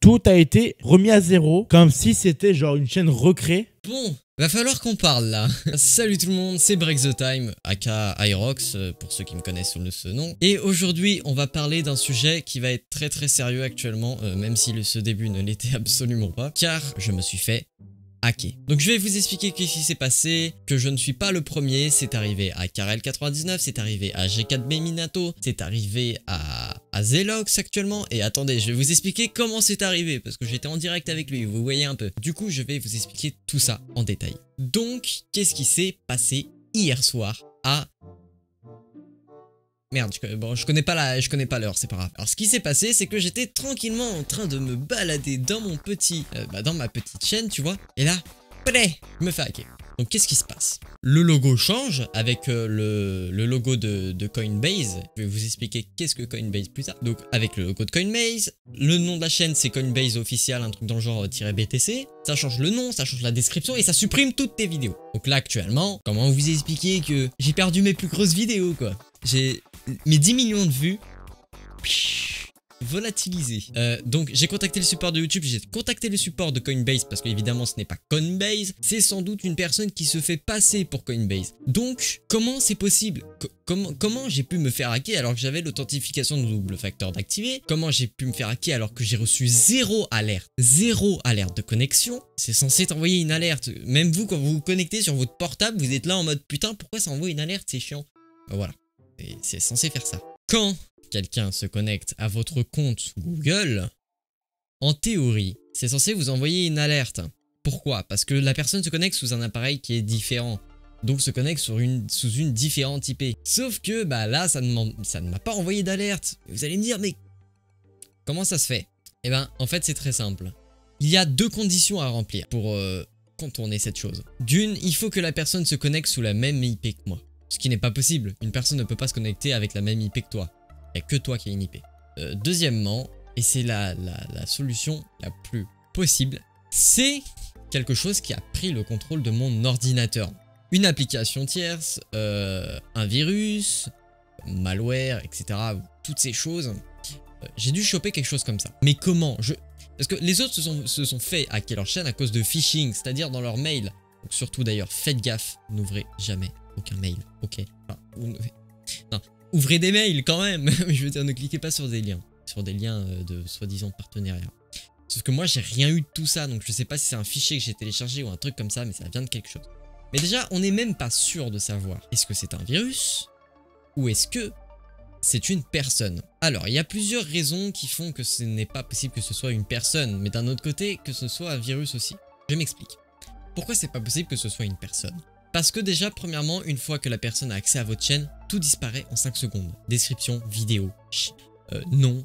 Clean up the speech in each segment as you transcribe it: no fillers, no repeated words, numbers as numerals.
tout a été remis à zéro, comme si c'était genre une chaîne recréée. Bon, va falloir qu'on parle là. Salut tout le monde, c'est Break the Time, aka Irox, pour ceux qui me connaissent sous ce nom. Et aujourd'hui, on va parler d'un sujet qui va être très sérieux actuellement, même si ce début ne l'était absolument pas, car je me suis fait hacker. Donc je vais vous expliquer ce qui s'est passé, que je ne suis pas le premier, c'est arrivé à Karel99, c'est arrivé à G4B Minato, c'est arrivé à Zelox actuellement, et attendez, je vais vous expliquer comment c'est arrivé, parce que j'étais en direct avec lui, vous voyez un peu. Du coup, je vais vous expliquer tout ça en détail. Donc, qu'est-ce qui s'est passé hier soir à... Merde, je connais pas l'heure, c'est pas grave. Alors ce qui s'est passé, c'est que j'étais tranquillement en train de me balader dans mon petit, dans ma petite chaîne, tu vois. Et là, je me fais hacker. Donc qu'est-ce qui se passe? Le logo change avec le logo de Coinbase. Je vais vous expliquer qu'est-ce que Coinbase plus tard. Donc avec le logo de Coinbase, le nom de la chaîne c'est Coinbase official, un truc dans le genre -BTC. Ça change le nom, ça change la description et ça supprime toutes tes vidéos. Donc là actuellement, comment vous expliquer que j'ai perdu mes plus grosses vidéos quoi? J'ai mes 10 millions de vues volatilisés. Donc j'ai contacté le support de YouTube, j'ai contacté le support de Coinbase parce qu'évidemment ce n'est pas Coinbase, c'est sans doute une personne qui se fait passer pour Coinbase. Donc comment c'est possible? Comment j'ai pu me faire hacker alors que j'avais l'authentification de double facteur d'activer? Comment j'ai pu me faire hacker alors que j'ai reçu zéro alerte de connexion? C'est censé t'envoyer une alerte. Même vous quand vous vous connectez sur votre portable, vous êtes là en mode putain pourquoi ça envoie une alerte, c'est chiant. Voilà. Et c'est censé faire ça. Quand quelqu'un se connecte à votre compte Google, en théorie, c'est censé vous envoyer une alerte. Pourquoi? Parce que la personne se connecte sous un appareil qui est différent. Donc se connecte sous une différente IP. Sauf que bah là, ça ne m'a pas envoyé d'alerte. Vous allez me dire, mais comment ça se fait? Eh ben, en fait, c'est très simple. Il y a deux conditions à remplir pour contourner cette chose. D'une, il faut que la personne se connecte sous la même IP que moi. Ce qui n'est pas possible. Une personne ne peut pas se connecter avec la même IP que toi. Il n'y a que toi qui as une IP. Deuxièmement, et c'est la solution la plus possible, c'est quelque chose qui a pris le contrôle de mon ordinateur. Une application tierce, un virus, malware, etc. Toutes ces choses. J'ai dû choper quelque chose comme ça. Mais comment? Parce que les autres se sont fait hacker leur chaîne à cause de phishing, c'est-à-dire dans leur mail. Donc surtout d'ailleurs, faites gaffe, n'ouvrez jamais aucun mail, ok? Enfin, non, ouvrez des mails quand même. Je veux dire, ne cliquez pas sur des liens de soi-disant partenariat. Sauf que moi, j'ai rien eu de tout ça, donc je sais pas si c'est un fichier que j'ai téléchargé ou un truc comme ça, mais ça vient de quelque chose. Mais déjà, on n'est même pas sûr de savoir, est-ce que c'est un virus ou est-ce que c'est une personne? Alors, il y a plusieurs raisons qui font que ce n'est pas possible que ce soit une personne, mais d'un autre côté, que ce soit un virus aussi. Je m'explique. Pourquoi c'est pas possible que ce soit une personne? Parce que déjà, premièrement, une fois que la personne a accès à votre chaîne, tout disparaît en 5 secondes. Description, vidéo, nom,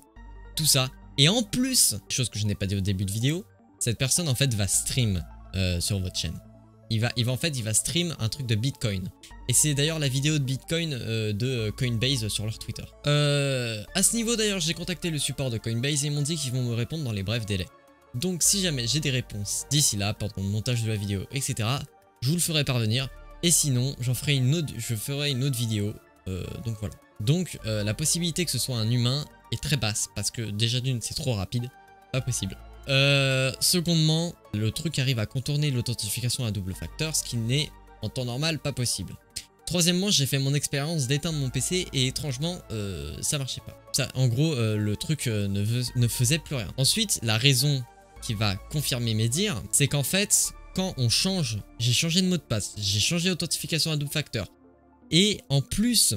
tout ça. Et en plus, chose que je n'ai pas dit au début de vidéo, cette personne en fait va stream sur votre chaîne. Il va stream un truc de Bitcoin. Et c'est d'ailleurs la vidéo de Bitcoin de Coinbase sur leur Twitter. À ce niveau d'ailleurs, j'ai contacté le support de Coinbase et ils m'ont dit qu'ils vont me répondre dans les brefs délais. Donc si jamais j'ai des réponses d'ici là, pendant le montage de la vidéo, etc., je vous le ferai parvenir. Et sinon, je ferai une autre vidéo. Donc voilà. Donc la possibilité que ce soit un humain est très basse. Parce que déjà d'une, c'est trop rapide. Pas possible. Secondement, le truc arrive à contourner l'authentification à double facteur. Ce qui n'est en temps normal pas possible. Troisièmement, j'ai fait mon expérience d'éteindre mon PC. Et étrangement, ça marchait pas. Ça, en gros, le truc ne faisait plus rien. Ensuite, la raison qui va confirmer mes dires, c'est qu'en fait... Quand on change, j'ai changé de mot de passe, j'ai changé d'authentification à double facteur. Et en plus,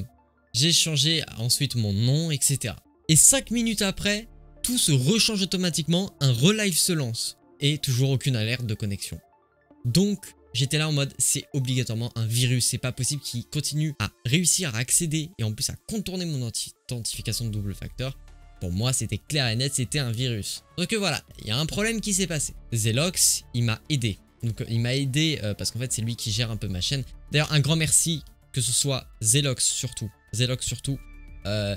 j'ai changé ensuite mon nom, etc. Et 5 minutes après, tout se rechange automatiquement, un relive se lance. Et toujours aucune alerte de connexion. Donc, j'étais là en mode, c'est obligatoirement un virus. C'est pas possible qu'il continue à réussir à accéder et en plus à contourner mon authentification de double facteur. Pour moi, c'était clair et net, c'était un virus. Donc voilà, il y a un problème qui s'est passé. Zelox, il m'a aidé. Donc il m'a aidé parce qu'en fait c'est lui qui gère un peu ma chaîne. D'ailleurs un grand merci que ce soit Zelox surtout,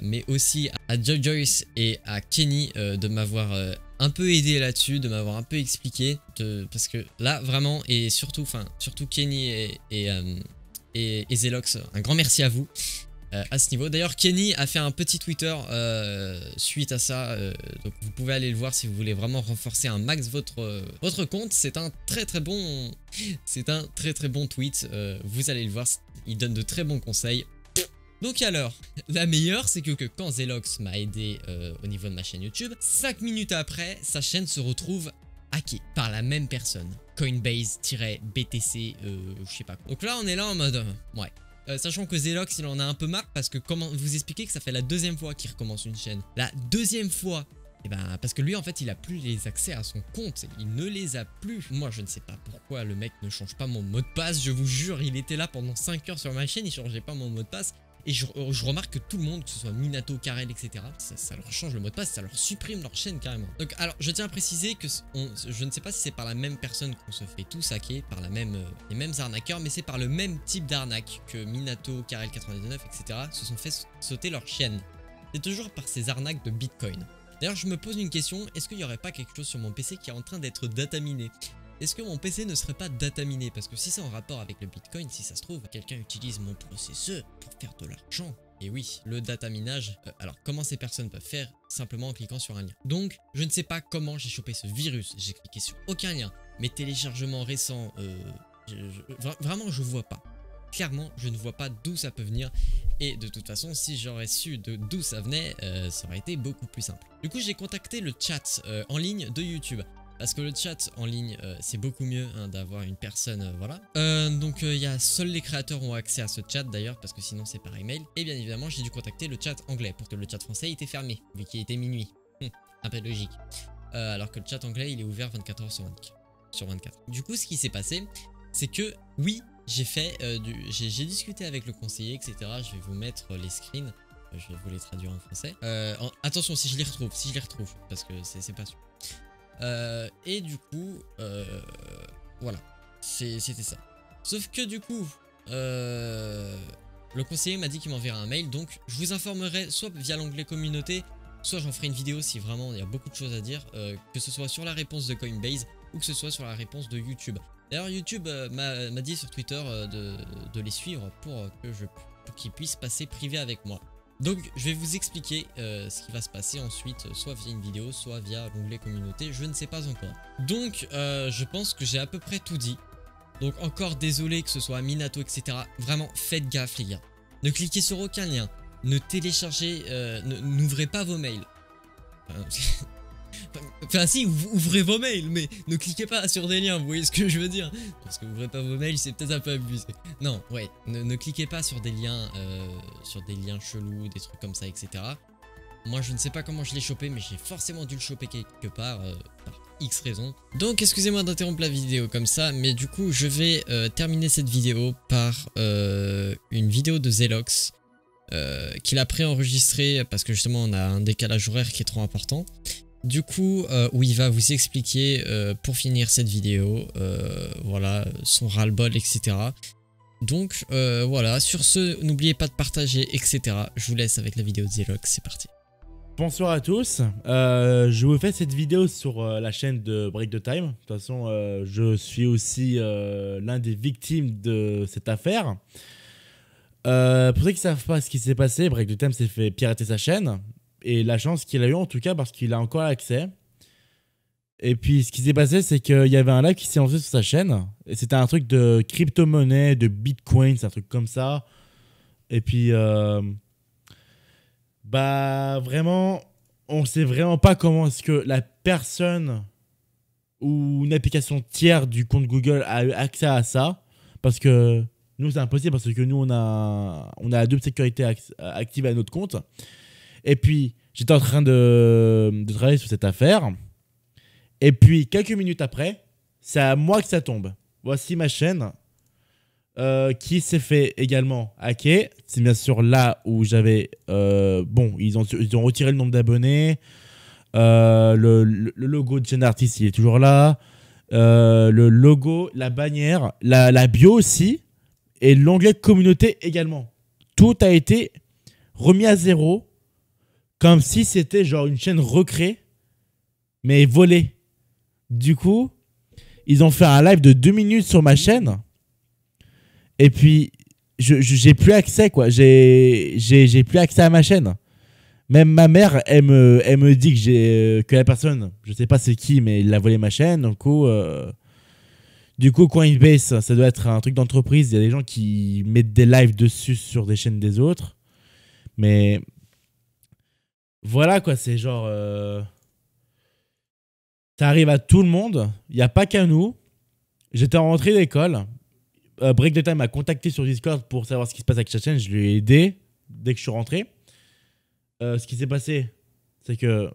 mais aussi à Joyce et à Kenny de m'avoir un peu aidé là-dessus, de m'avoir un peu expliqué, parce que là vraiment et surtout Kenny et Zelox, un grand merci à vous. à ce niveau. D'ailleurs, Kenny a fait un petit Twitter suite à ça, donc vous pouvez aller le voir si vous voulez vraiment renforcer un max votre compte. C'est un très bon tweet. Vous allez le voir, il donne de très bons conseils. Donc alors, la meilleure, c'est que quand Zelox m'a aidé au niveau de ma chaîne YouTube, 5 minutes après, sa chaîne se retrouve hackée par la même personne. Coinbase-BTC, je sais pas quoi. Donc là, on est là en mode, ouais. Sachant que Zelox, il en a un peu marre parce que comment vous expliquer que ça fait la deuxième fois qu'il recommence une chaîne. La deuxième fois. Et ben, parce que lui, en fait, il a plus les accès à son compte. Il ne les a plus. Moi, je ne sais pas pourquoi le mec ne change pas mon mot de passe. Je vous jure, il était là pendant 5 heures sur ma chaîne. Il changeait pas mon mot de passe. Et je remarque que tout le monde, que ce soit Minato, Karel, etc., ça leur change le mot de passe, ça leur supprime leur chaîne carrément. Donc alors, je tiens à préciser que je ne sais pas si c'est par la même personne qu'on se fait tous hacker, par les mêmes arnaqueurs, mais c'est par le même type d'arnaque que Minato, Karel 99, etc. se sont fait sauter leur chaîne. C'est toujours par ces arnaques de Bitcoin. D'ailleurs, je me pose une question, est-ce qu'il n'y aurait pas quelque chose sur mon PC qui est en train d'être dataminé ? Est-ce que mon PC ne serait pas dataminé? Parce que si c'est en rapport avec le Bitcoin, si ça se trouve, quelqu'un utilise mon processeur pour faire de l'argent. Et oui, le dataminage. Alors, comment ces personnes peuvent faire? Simplement en cliquant sur un lien. Donc, je ne sais pas comment j'ai chopé ce virus. J'ai cliqué sur aucun lien. Mes téléchargements récents, vraiment, je vois pas. Clairement, je ne vois pas d'où ça peut venir. Et de toute façon, si j'aurais su d'où ça venait, ça aurait été beaucoup plus simple. Du coup, j'ai contacté le chat en ligne de YouTube. Parce que le chat en ligne, c'est beaucoup mieux hein, d'avoir une personne, voilà. Donc, seuls les créateurs ont accès à ce chat d'ailleurs, parce que sinon c'est par email. Et bien évidemment, j'ai dû contacter le chat anglais, pour que le chat français était fermé, vu qu'il était minuit. Un peu logique. Alors que le chat anglais, il est ouvert 24 heures sur 24. Du coup, ce qui s'est passé, c'est que, oui, j'ai discuté avec le conseiller, etc. Je vais vous mettre les screens. Je vais vous les traduire en français. Attention, si je les retrouve, parce que c'est pas sûr. Et du coup, voilà, c'était ça. Sauf que du coup, le conseiller m'a dit qu'il m'enverrait un mail, donc je vous informerai soit via l'onglet communauté, soit j'en ferai une vidéo si vraiment il y a beaucoup de choses à dire, que ce soit sur la réponse de Coinbase ou que ce soit sur la réponse de YouTube. D'ailleurs, YouTube m'a dit sur Twitter de les suivre pour qu'ils puissent passer privé avec moi. Donc je vais vous expliquer ce qui va se passer ensuite, soit via une vidéo, soit via l'onglet communauté, je ne sais pas encore. Donc je pense que j'ai à peu près tout dit. Donc encore désolé que ce soit Minato, etc. Vraiment faites gaffe les gars. Ne cliquez sur aucun lien, ne téléchargez, n'ouvrez pas vos mails. Enfin si, ouvrez vos mails, mais ne cliquez pas sur des liens, vous voyez ce que je veux dire? Parce que ouvrez pas vos mails, c'est peut-être un peu abusé. Non, ouais, ne cliquez pas sur des liens chelous, des trucs comme ça, etc. Moi je ne sais pas comment je l'ai chopé, mais j'ai forcément dû le choper quelque part, par X raisons. Donc excusez-moi d'interrompre la vidéo comme ça, mais du coup je vais terminer cette vidéo par une vidéo de Zelox. Qu'il a préenregistré parce que justement on a un décalage horaire qui est trop important. Du coup, où il va vous expliquer pour finir cette vidéo, voilà, son ras-le-bol, etc. Donc voilà, sur ce, n'oubliez pas de partager, etc. Je vous laisse avec la vidéo de Zelox, c'est parti. Bonsoir à tous, je vous fais cette vidéo sur la chaîne de Break the Time. De toute façon, je suis aussi l'un des victimes de cette affaire. Pour ceux qui ne savent pas ce qui s'est passé, Break the Time s'est fait pirater sa chaîne. Et la chance qu'il a eu en tout cas parce qu'il a encore accès. Et puis ce qui s'est passé, c'est qu'il y avait un live qui s'est lancé sur sa chaîne. Et c'était un truc de crypto-monnaie, de bitcoin, c'est un truc comme ça. Et puis bah vraiment, on sait vraiment pas comment est-ce que la personne ou une application tiers du compte Google a eu accès à ça. Parce que nous c'est impossible parce que nous on a la double sécurité activée à notre compte. Et puis, j'étais en train de travailler sur cette affaire. Et puis, quelques minutes après, c'est à moi que ça tombe. Voici ma chaîne qui s'est fait également hacker. C'est bien sûr là où j'avais... bon, ils ont retiré le nombre d'abonnés. Le logo de chaîne artiste, il est toujours là. Le logo, la bannière, la bio aussi. Et l'onglet communauté également. Tout a été remis à zéro. Comme si c'était genre une chaîne recréée, mais volée. Du coup, ils ont fait un live de 2 minutes sur ma chaîne. Et puis, j'ai plus accès, quoi. J'ai plus accès à ma chaîne. Même ma mère, elle me dit que la personne, je sais pas c'est qui, mais il a volé ma chaîne. Du coup, Coinbase, ça doit être un truc d'entreprise. Il y a des gens qui mettent des lives dessus sur des chaînes des autres. Mais voilà, quoi. C'est genre... ça arrive à tout le monde. Il n'y a pas qu'à nous. J'étais en rentrée d'école. Break the Time m'a contacté sur Discord pour savoir ce qui se passe avec sa chaîne. Je lui ai aidé dès que je suis rentré. Ce qui s'est passé, c'est que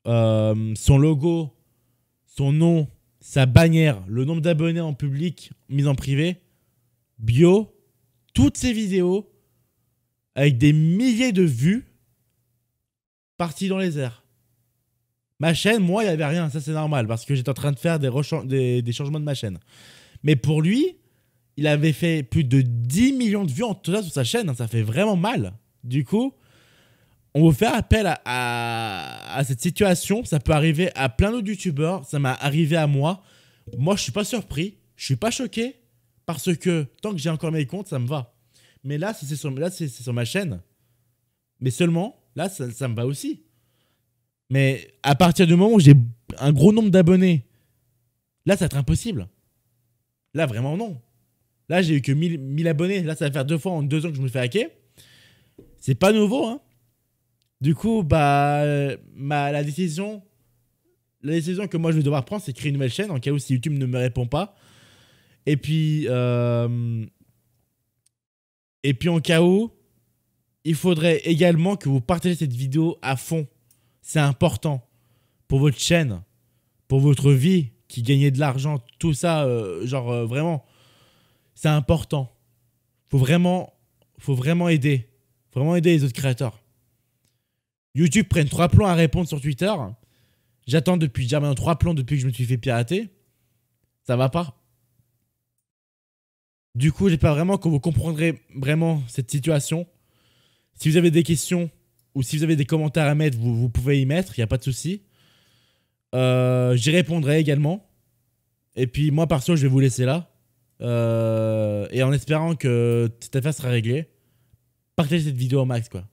son logo, son nom, sa bannière, le nombre d'abonnés en public, mis en privé, bio, toutes ses vidéos, avec des milliers de vues, parties dans les airs. Ma chaîne, moi, il n'y avait rien, ça c'est normal, parce que j'étais en train de faire des changements de ma chaîne. Mais pour lui, il avait fait plus de 10 millions de vues en total sur sa chaîne, ça fait vraiment mal. Du coup... on veut faire appel à cette situation. Ça peut arriver à plein d'autres youtubeurs. Ça m'est arrivé à moi. Moi, je suis pas surpris. Je suis pas choqué. Parce que tant que j'ai encore mes comptes, ça me va. Mais là, si c'est sur ma chaîne. Mais seulement, là, ça me va aussi. Mais à partir du moment où j'ai un gros nombre d'abonnés, là, ça va être impossible. Là, vraiment, non. Là, j'ai eu que 1000 abonnés. Là, ça va faire 2 fois en 2 ans que je me fais hacker. C'est pas nouveau, hein. Du coup, bah, la décision que moi je vais devoir prendre, c'est créer une nouvelle chaîne en cas où si YouTube ne me répond pas. Et puis en cas où, il faudrait également que vous partagez cette vidéo à fond. C'est important pour votre chaîne, pour votre vie, qui gagnez de l'argent, tout ça, vraiment, c'est important. Faut vraiment aider. Vraiment aider les autres créateurs. YouTube prennent 3 plombs à répondre sur Twitter. J'attends depuis déjà maintenant 3 plombs depuis que je me suis fait pirater. Ça va pas. Du coup, j'espère vraiment que vous comprendrez vraiment cette situation. Si vous avez des questions ou si vous avez des commentaires à mettre, vous pouvez y mettre, il n'y a pas de souci. J'y répondrai également. Et puis moi, perso, je vais vous laisser là. Et en espérant que cette affaire sera réglée. Partagez cette vidéo au max, quoi.